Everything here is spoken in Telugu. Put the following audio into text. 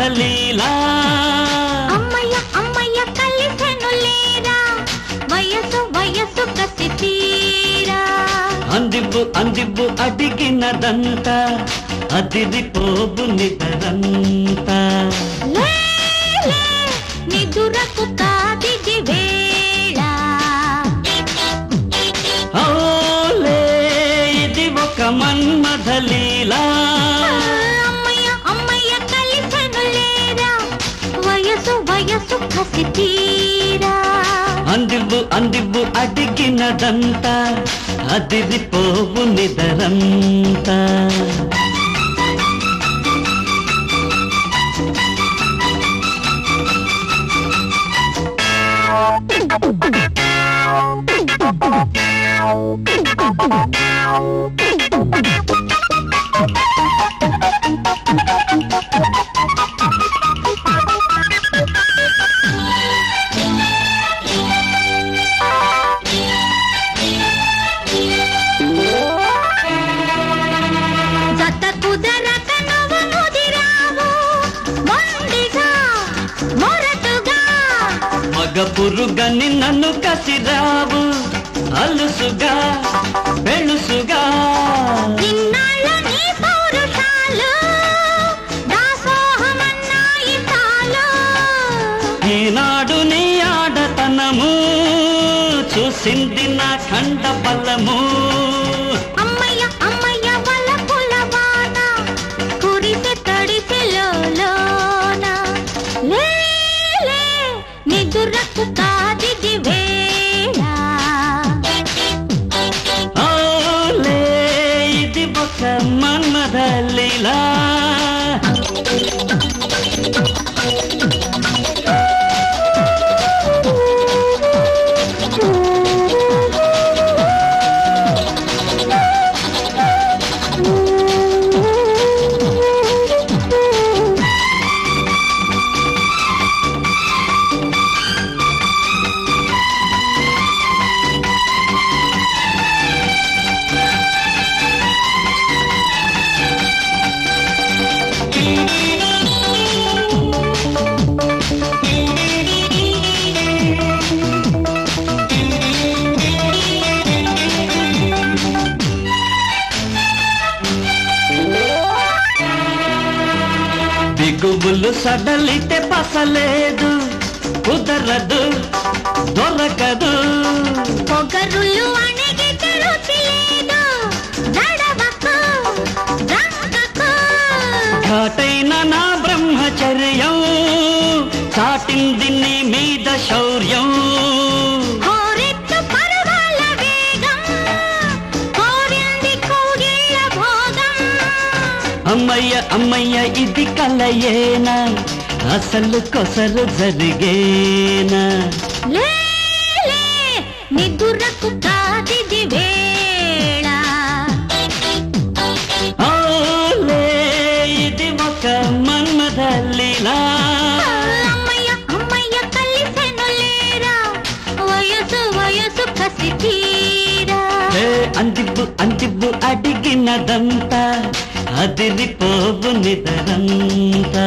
మన్మథలీలా అమ్మయ్య అమ్మయ్య కలిసెను లేరా వయసు వయసు కసి తీరా అందివ్వు అందివ్వు అడిగినదంతా అదిరిపోవు నిదరంతా నిదురకు కాదిది వేళ ఓలే ఇది ఒక మన్మథలీలా అమ్మయ్య అమ్మయ్య కలిసెను లేరా వయసు వయసు కసి తీరా అందివ్వు అందివ్వు అడిగినదంతా అదిరిపోవు నిదరంతా పురుగని నన్ను కసిరావు అలుసుగా పెళుసుగా ఈనాడు నీ ఆడతనము చూసింది నా ఖండ బలము అమ్మయ్య అమ్మయ్య వల పులవాన కురిసె తడిసె లోన నిదురకు కాదిది వేళ ఓలే ఇది ఒక మన్మథలీలా బిగువులు సడలితే పసలేదు కుదరదు దొరకదు పొగరులు అణిగితే రుచి లేదు నడవకు రంగకు ఘాటైన నా బ్రహ్మచర్యం చాటింది నీ మీద శౌర్యం కోరెత్తు పరువాల వేగం కోరింది కోగిళ్ళ భోగం అమ్మయ్య అమ్మయ్య ఇది కలయేనా అసలు కొసలు జరిగేనా నిదురకు కాదిది వేళ ఓలే ఇది ఒక మన్మథలీలా అమ్మయ్య అమ్మయ్య కలిసెను లేరా వయసు వయసు కసి తీరా అందివ్వు అందివ్వు అడిగినదంతా అదిరిపోవు నిదరంతా